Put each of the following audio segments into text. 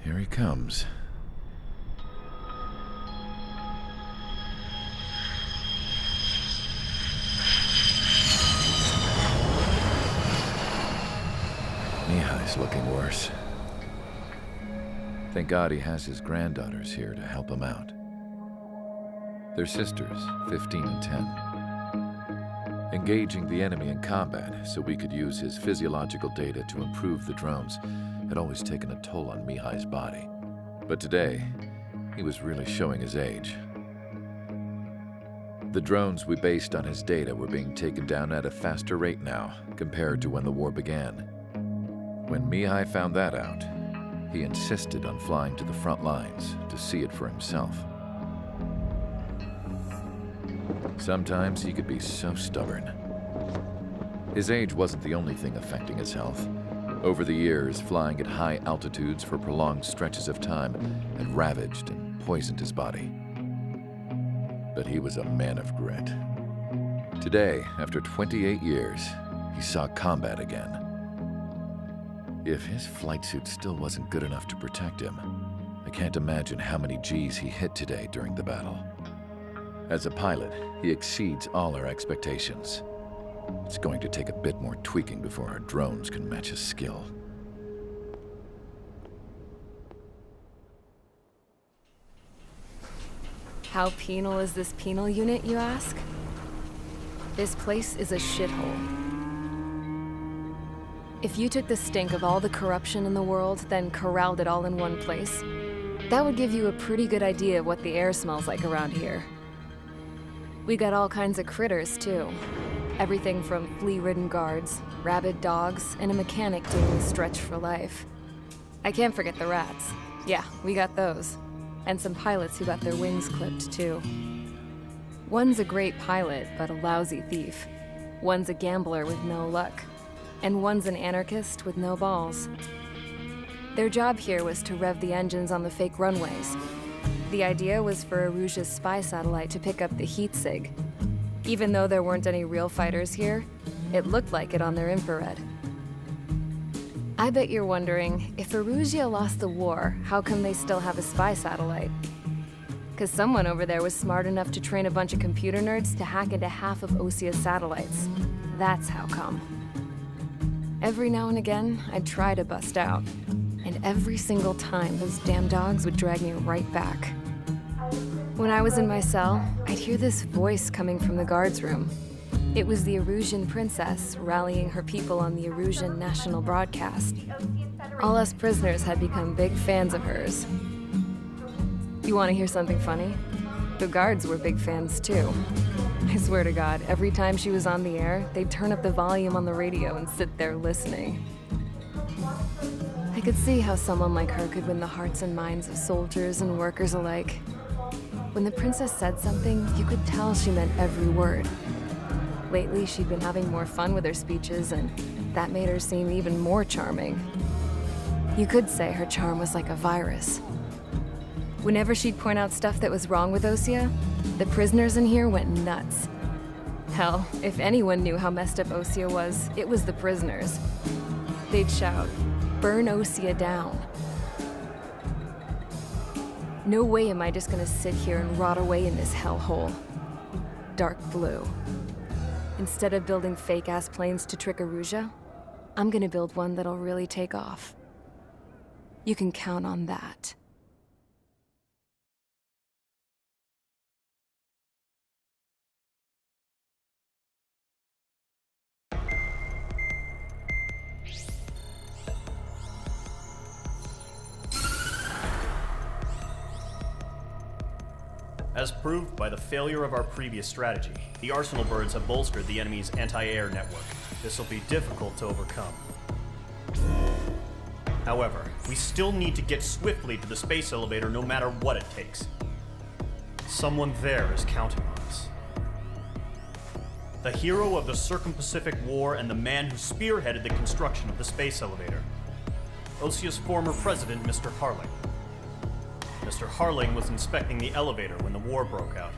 Here he comes. Mihai's looking worse. Thank God he has his granddaughters here to help him out. They're sisters, 15 and 10. Engaging the enemy in combat so we could use his physiological data to improve the drones had always taken a toll on Mihai's body. But today, he was really showing his age. The drones we based on his data were being taken down at a faster rate now compared to when the war began. When Mihai found that out, he insisted on flying to the front lines to see it for himself. Sometimes he could be so stubborn. His age wasn't the only thing affecting his health. Over the years, flying at high altitudes for prolonged stretches of time had ravaged and poisoned his body. But he was a man of grit. Today, after 28 years, he saw combat again. If his flight suit still wasn't good enough to protect him, I can't imagine how many Gs he hit today during the battle. As a pilot, he exceeds all our expectations. It's going to take a bit more tweaking before our drones can match his skill. How penal is this penal unit, you ask? This place is a shithole. If you took the stink of all the corruption in the world, then corralled it all in one place, that would give you a pretty good idea of what the air smells like around here. We got all kinds of critters, too. Everything from flea-ridden guards, rabid dogs, and a mechanic doing the stretch for life. I can't forget the rats. Yeah, we got those. And some pilots who got their wings clipped, too. One's a great pilot, but a lousy thief. One's a gambler with no luck. And one's an anarchist with no balls. Their job here was to rev the engines on the fake runways. The idea was for Erusia's spy satellite to pick up the heat sig. Even though there weren't any real fighters here, it looked like it on their infrared. I bet you're wondering, if Erusia lost the war, how come they still have a spy satellite? 'Cause someone over there was smart enough to train a bunch of computer nerds to hack into half of Osia's satellites. That's how come. Every now and again, I'd try to bust out. And every single time, those damn dogs would drag me right back. When I was in my cell, I'd hear this voice coming from the guards room. It was the Erusian princess rallying her people on the Erusian national broadcast. All us prisoners had become big fans of hers. You want to hear something funny? The guards were big fans too. I swear to God, every time she was on the air, they'd turn up the volume on the radio and sit there listening. I could see how someone like her could win the hearts and minds of soldiers and workers alike. When the princess said something, you could tell she meant every word. Lately, she'd been having more fun with her speeches, and that made her seem even more charming. You could say her charm was like a virus. Whenever she'd point out stuff that was wrong with Osia, the prisoners in here went nuts. Hell, if anyone knew how messed up Osia was, it was the prisoners. They'd shout, "Burn Osia down." No way am I just gonna sit here and rot away in this hellhole. Dark blue. Instead of building fake-ass planes to trick Erusia, I'm gonna build one that'll really take off. You can count on that. As proved by the failure of our previous strategy, the Arsenal birds have bolstered the enemy's anti-air network. This will be difficult to overcome. However, we still need to get swiftly to the space elevator no matter what it takes. Someone there is counting on us. The hero of the Circum-Pacific War and the man who spearheaded the construction of the space elevator. Osia's former president, Mr. Harling. Mr. Harling was inspecting the elevator when the war broke out.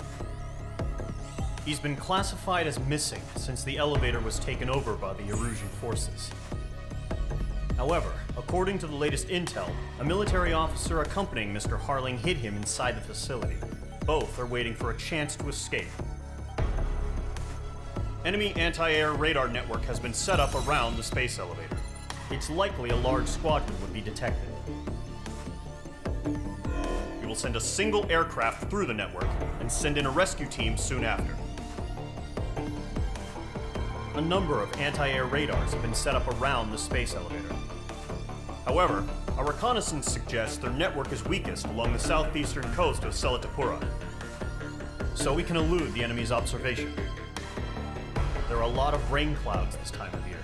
He's been classified as missing since the elevator was taken over by the Erusian forces. However, according to the latest intel, a military officer accompanying Mr. Harling hid him inside the facility. Both are waiting for a chance to escape. Enemy anti-air radar network has been set up around the space elevator. It's likely a large squadron would be detected. We will send a single aircraft through the network and send in a rescue team soon after. A number of anti-air radars have been set up around the space elevator. However, our reconnaissance suggests their network is weakest along the southeastern coast of Selatapura, so we can elude the enemy's observation. There are a lot of rain clouds this time of year.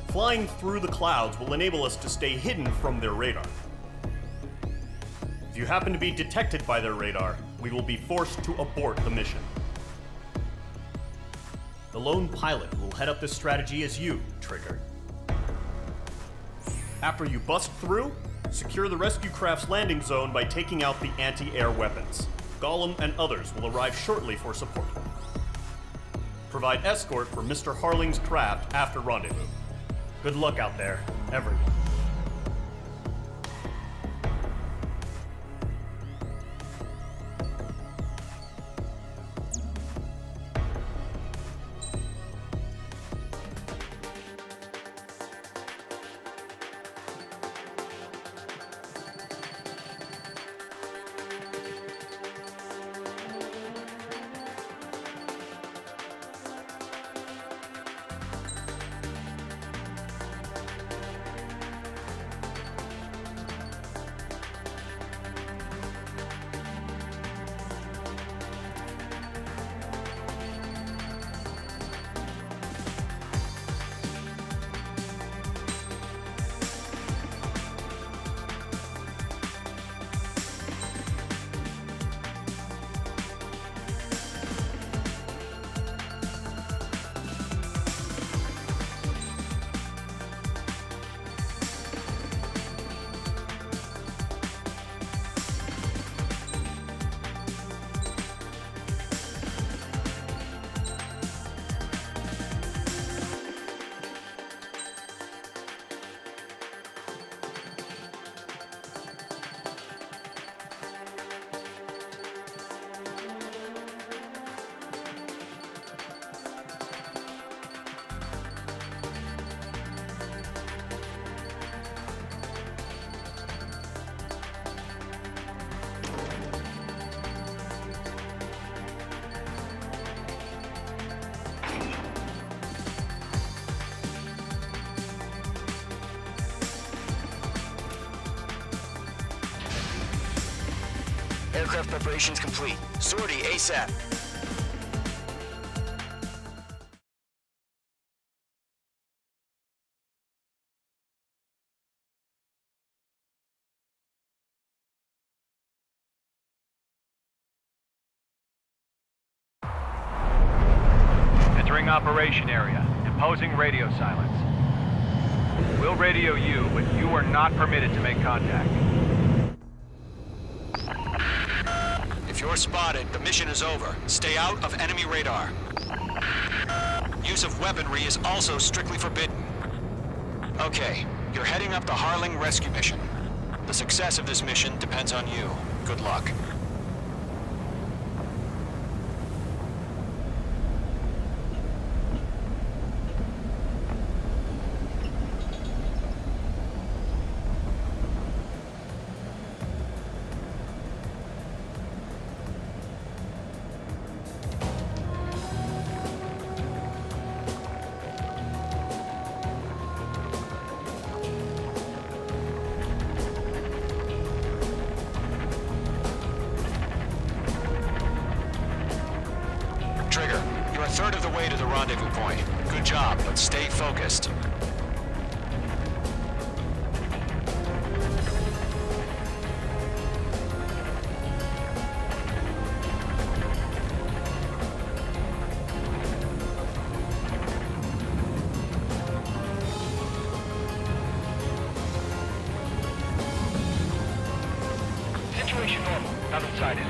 Flying through the clouds will enable us to stay hidden from their radar. If you happen to be detected by their radar, we will be forced to abort the mission. The lone pilot will head up this strategy as you, Trigger. After you bust through, secure the rescue craft's landing zone by taking out the anti-air weapons. Gollum and others will arrive shortly for support. Provide escort for Mr. Harling's craft after rendezvous. Good luck out there, everyone. Aircraft preparations complete. Sortie ASAP. Entering operation area. Imposing radio silence. We'll radio you, but you are not permitted to make contact. If you're spotted, the mission is over. Stay out of enemy radar. Use of weaponry is also strictly forbidden. Okay, you're heading up the Harling rescue mission. The success of this mission depends on you. Good luck. Trigger, you're a third of the way to the rendezvous point. Good job, but stay focused. Situation normal. Nothing sighted.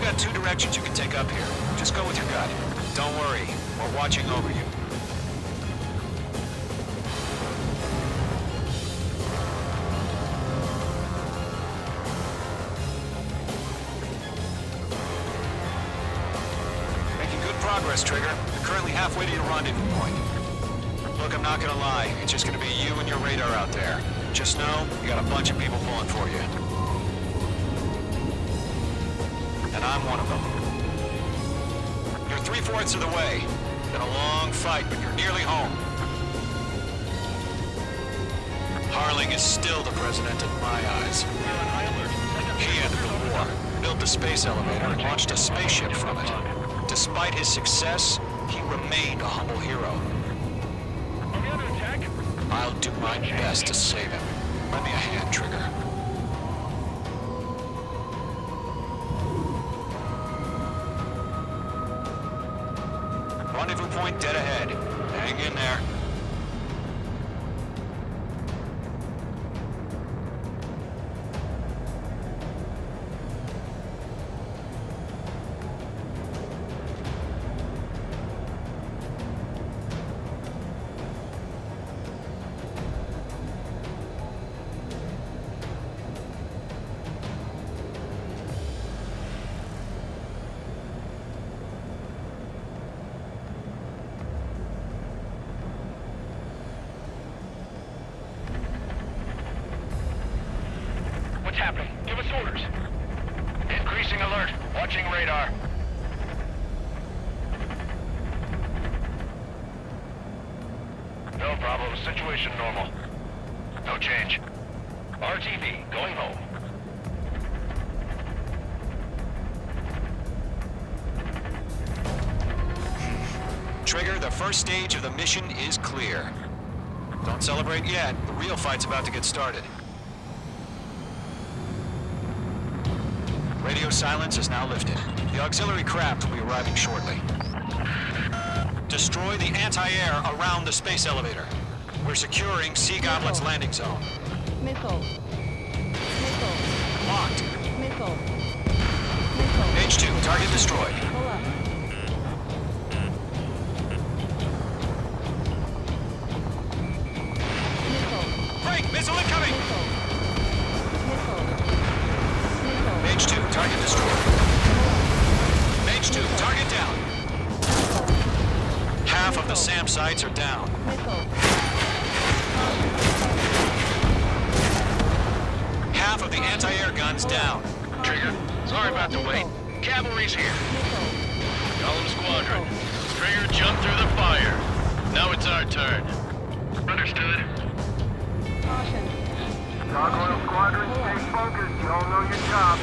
got two directions you can take up here. Just go with your gut. Don't worry, we're watching over you. Making good progress, Trigger. You're currently halfway to your rendezvous point. Look, I'm not gonna lie. It's just gonna be you and your radar out there. Just know, you got a bunch of people pulling for you. And I'm one of them. You're 3/4 of the way. Been a long fight, but you're nearly home. Harling is still the president in my eyes. He ended the war, built the space elevator, and launched a spaceship from it. Despite his success, he remained a humble hero. I'll do my best to save him. Lend me a hand, Trigger. Rendezvous point dead ahead. Hang in there. What's happening? Give us orders. Increasing alert. Watching radar. No problem. Situation normal. No change. RTV, going home. Trigger, the first stage of the mission is clear. Don't celebrate yet. The real fight's about to get started. Radio silence is now lifted. The auxiliary craft will be arriving shortly. Destroy the anti-air around the space elevator. We're securing Sea Goblin's landing zone. Missile. Missile. Locked. Missile. Missile. H2, target destroyed. Pull up. Missile. Break! Missile incoming! Missile. Missile. Missile. H2, target destroyed. H2, target down. Half of the SAM sites are down. Missile. Half of the anti-air guns down. Trigger, sorry about the wait. Cavalry's here. Call them squadron. Trigger jumped through the fire. Now it's our turn. Understood. Caution. Gargoyle Squadron, stay focused. You all know your job.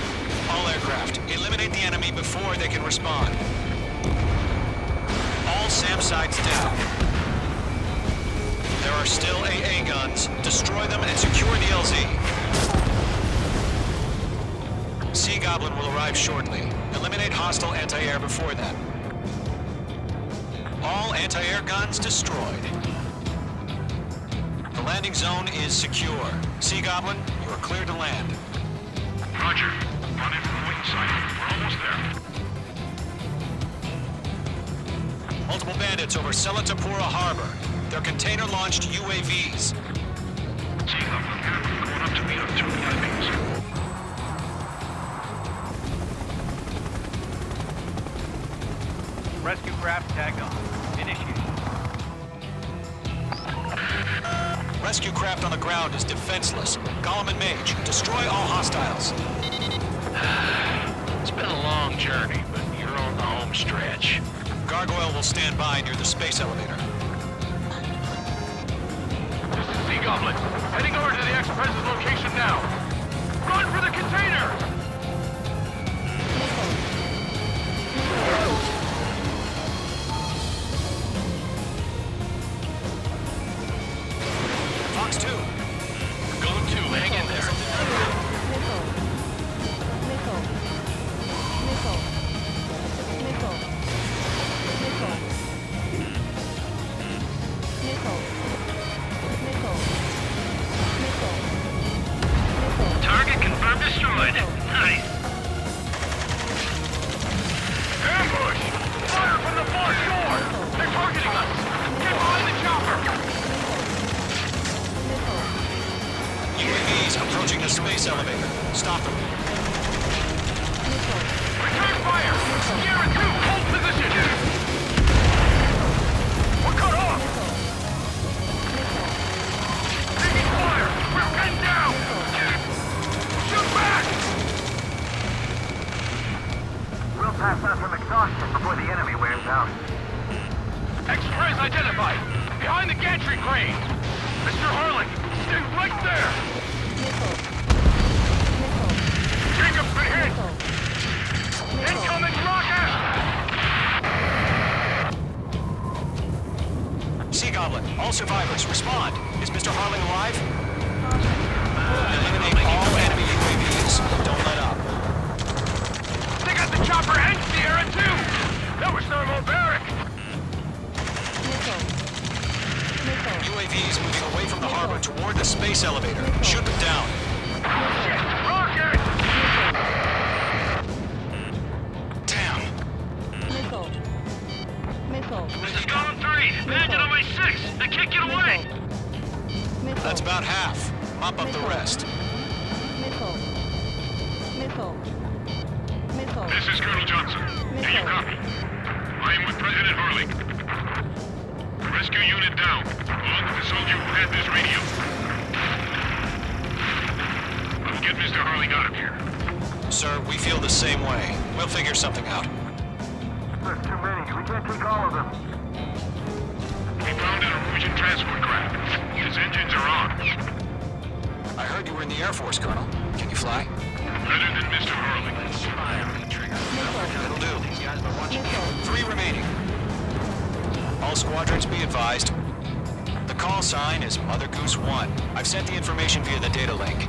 All aircraft, eliminate the enemy before they can respond. All SAM sites down. There are still AA guns. Destroy them and secure the LZ. Sea Goblin will arrive shortly. Eliminate hostile anti-air before that. All anti-air guns destroyed. The landing zone is secure. Sea Goblin, you are clear to land. Roger. Rendezvous point sighted. We're almost there. Multiple bandits over Selatapura Harbor. They're container-launched UAVs. Sea Goblin, going up to meet up two enemies. Rescue craft tagged on. Initiation. Rescue craft on the ground is defenseless. Gollum and Mage, destroy all hostiles. It's been a long journey, but you're on the home stretch. Gargoyle will stand by near the space elevator. This is Sea Goblin. Heading over to the ex-president's location now. Run for the container! Fox 2. Golem 2, hang in there. Missile. Missile. Missile. Missile. Missile. Sierra 2, hold position! We're cut off! Taking fire! We're pinned down! Shoot back! We'll pass out some exhaustion before the enemy wears out. Express identified! Behind the gantry crane! Mr. Harling, stay right there! Missile. Jacob's been hit! Incoming rocket! Sea Goblin, all survivors, respond. Is Mr. Harling alive? Caution. Eliminate all enemy UAVs. Don't let up. They got the chopper and Sierra 2! That was thermobaric! Missile. UAVs moving away from the harbor toward the space elevator. Shoot them down. Rocket! Damn. Missile. This is Golem 3! Bandit on my 6! They can't get away! Missile. That's about half. Mop up the rest. Missile. This is Colonel Johnson. Do you copy? I am with President Harling. Rescue unit down, along with the soldier who had this radio. I will get Mr. Harling out of here. Sir, we feel the same way. We'll figure something out. There's too many. We can't take all of them. We found an Norwegian transport craft. His engines are on. I heard you were in the Air Force, Colonel. Can you fly? Better than Mr. Harling. It'll do. 3 remaining. All squadrons be advised. The call sign is Mother Goose 1. I've sent the information via the data link.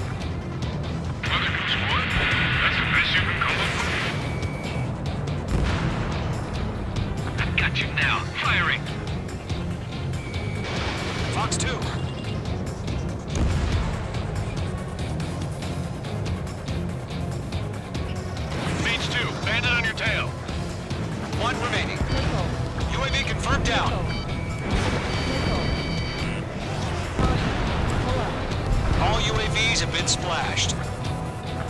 Mother Goose 1? That's the best you can come up with? I've got you now. Firing! Fox 2. Mage 2, bandit on your tail. 1 remaining. UAV confirmed down. All UAVs have been splashed.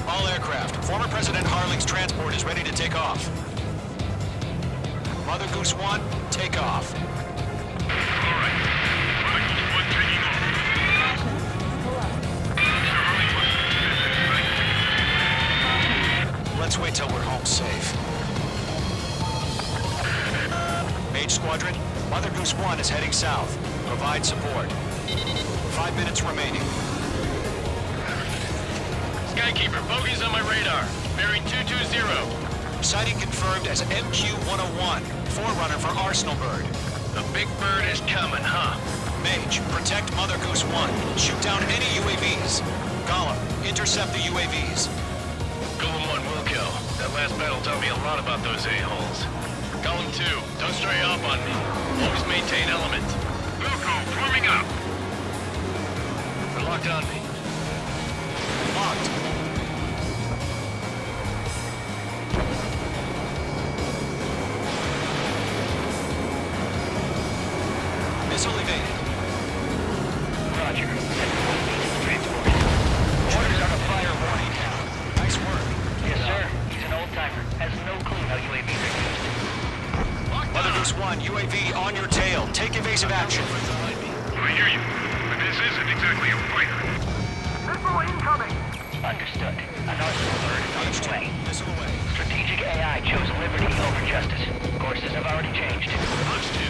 All aircraft. Former President Harling's transport is ready to take off. Mother Goose 1, take off. All right. Mother Goose 1 taking off. Mr. Harling, Let's wait till we're home safe. Mage Squadron, Mother Goose 1 is heading south. Provide support. 5 minutes remaining. Skykeeper, bogeys on my radar. Bearing 220. Sighting confirmed as MQ-101, forerunner for Arsenal Bird. The big bird is coming, huh? Mage, protect Mother Goose 1. Shoot down any UAVs. Gollum, intercept the UAVs. Golem 1 will kill. That last battle taught me a lot about those a-holes. Golem 2, don't stray off on me. Always maintain element. Wilco, forming up. They're locked on me. Locked. Missile evaded. Roger. Orders on a fire warning. Nice work. Yes, sir. He's an old-timer. Has no clue how UAVs are used. Mother Goose 1, UAV on your tail. Take evasive action. I hear you. But this isn't exactly a fighter. Missile incoming! Understood. An Arsenal bird is on its way. Missile away. Strategic AI chose liberty over justice. Courses have already changed. Punch 2.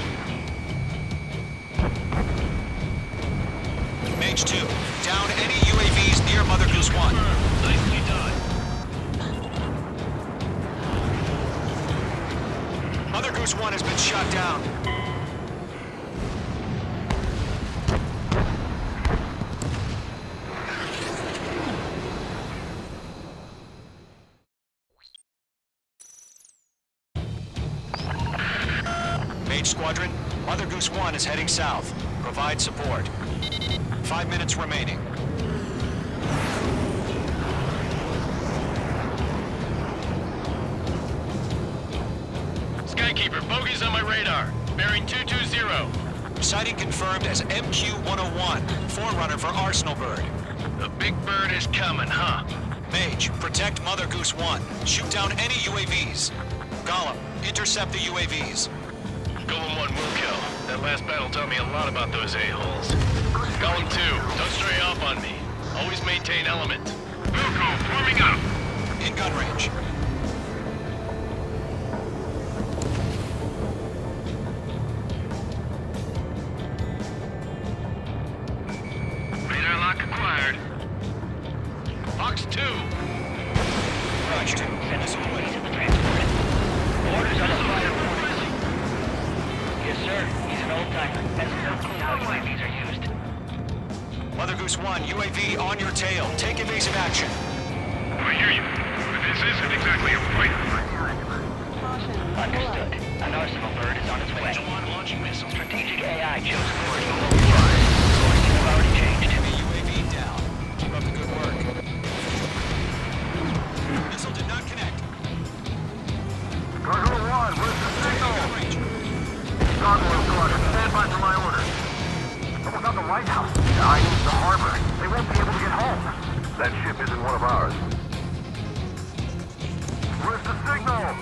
Mage 2, down any UAVs near Mother Goose 1. Nicely done. Mother Goose 1 has been shot down. Mage Squadron, Mother Goose 1 is heading south. Provide support. 5 minutes remaining. Skykeeper, bogeys on my radar. Bearing 220. Sighting confirmed as MQ-101, forerunner for Arsenal Bird. The big bird is coming, huh? Mage, protect Mother Goose 1. Shoot down any UAVs. Golem, intercept the UAVs. Golem 1 will kill. That last battle taught me a lot about those a-holes. Golem 2, don't stray off on me. Always maintain element. Wilco, forming up! In gun range. Radar lock acquired. Fox 2! Roger. Send a police at the transport. Orders on the fire. Yes, sir. He's an old-timer. Has no clue how UAVs are used. Mother Goose 1, UAV on your tail. Take evasive action. I hear you. But this isn't exactly a fight. Caution. Understood. An arsenal bird is on its way. Launching missile. Strategic AI chose liberty over justice. Course you have already changed. Enemy UAV down. Keep up the good work. Missile did not connect. Gargoyle 1, where's the signal? Gun range. Gargoyle Squadron, stand by for my orders. Almost out the White House. I need the harbor. They won't be able to get home. That ship isn't one of ours. Where's the signal?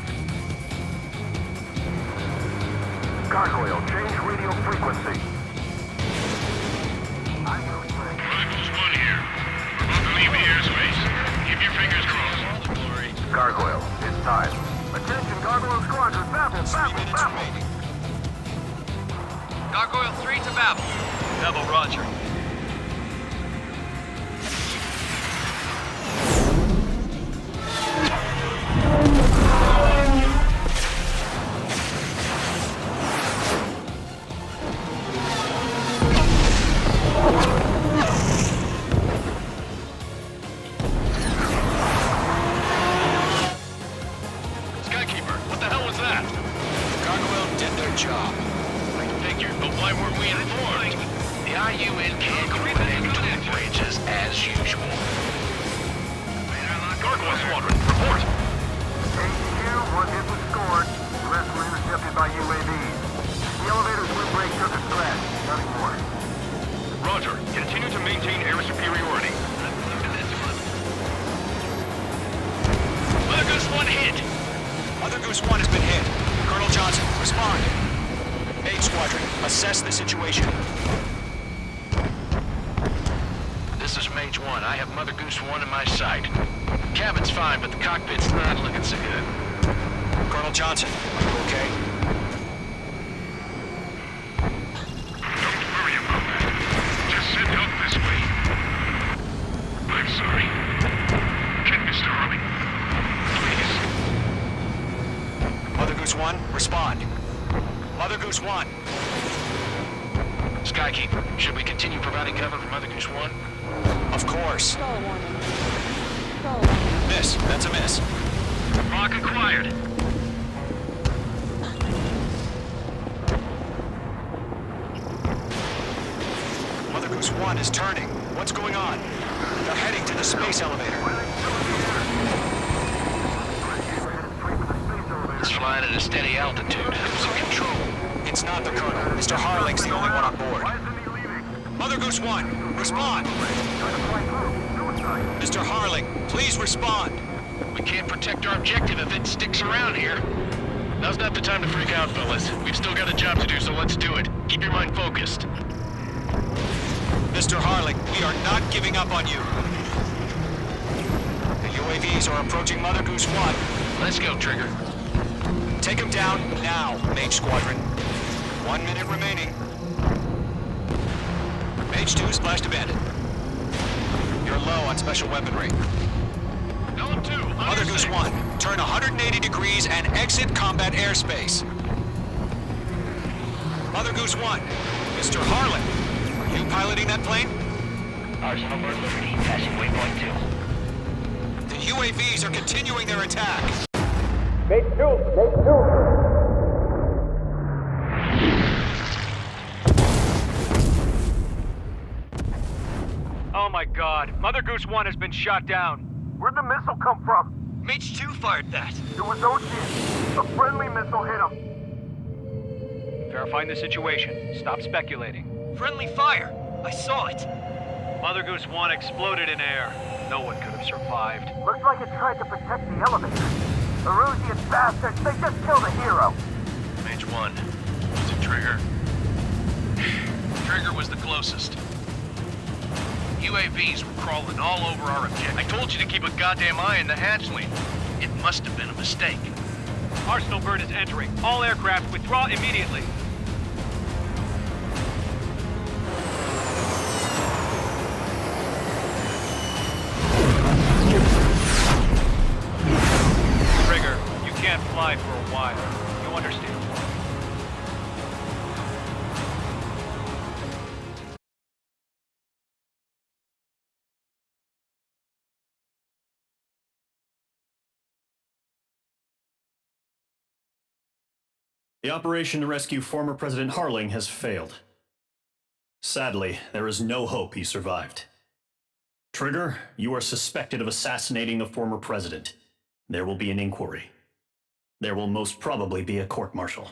Gargoyle, change radio frequency. Rivals 1 here. We're about to leave the airspace. Keep your fingers crossed. Gargoyle, it's time. Attention, Gargoyle Squadron, Babel, 3 Babel, minutes Babel. remaining. Gargoyle 3 to Babel. Babel, roger. Skykeeper, what the hell was that? Gargoyle did their job. I figured, but why weren't we informed? The IUN can't go into twin branches as usual. Gargoyle Squadron, report! HQ, one hit was scored. The rest were intercepted by UAVs. The elevator's windbreak took a scratch. Nothing more. Roger. Continue to maintain air superiority. Mother Goose 1 hit! Mother Goose 1 has been hit. Colonel Johnson, respond. Mage Squadron, assess the situation. This is Mage 1. I have Mother Goose 1 in my sight. Cabin's fine, but the cockpit's not looking so good. Colonel Johnson, are you okay? Don't worry about that. Just send help this way. I'm sorry. Get Mr. Harley. Please. Mother Goose 1, respond. Mother Goose 1. Skykeeper, should we continue providing cover for Mother Goose 1? Of course. Stall warning. Stall warning. Miss, that's a miss. Lock acquired. Mother Goose 1 is turning. What's going on? They're heading to the space elevator. It's flying at a steady altitude. Who's in control? It's not the Colonel. Mr. Harling's the only one on board. Why isn't he leaving? Mother Goose 1, respond. Mr. Harling, please respond. We can't protect our objective if it sticks around here. Now's not the time to freak out, fellas. We've still got a job to do, so let's do it. Keep your mind focused. Mr. Harling, we are not giving up on you. The UAVs are approaching Mother Goose 1. Let's go, Trigger. Take him down now, Mage Squadron. 1 minute remaining. Mage 2 splashed abandoned. You're low on special weaponry. Golem 2, Mother Goose 1, turn 180 degrees and exit combat airspace. Mother Goose 1, Mr. Harlan, are you piloting that plane? Arsenal bird Liberty, passing waypoint 2. The UAVs are continuing their attack. Oh my god, Mother Goose 1 has been shot down. Where'd the missile come from? Mage 2 fired that. It was Ocean. A friendly missile hit him. Verifying the situation. Stop speculating. Friendly fire! I saw it! Mother Goose 1 exploded in air. No one could have survived. Looks like it tried to protect the elevator. Erusian bastards, they just killed a hero. Mage 1. Was it Trigger? Trigger was the closest. UAVs were crawling all over our objective. I told you to keep a goddamn eye in the hatchling. It must have been a mistake. Arsenal bird is entering. All aircraft withdraw immediately. Trigger, you can't fly for a while. You understand? The operation to rescue former President Harling has failed. Sadly, there is no hope he survived. Trigger, you are suspected of assassinating the former president. There will be an inquiry. There will most probably be a court-martial.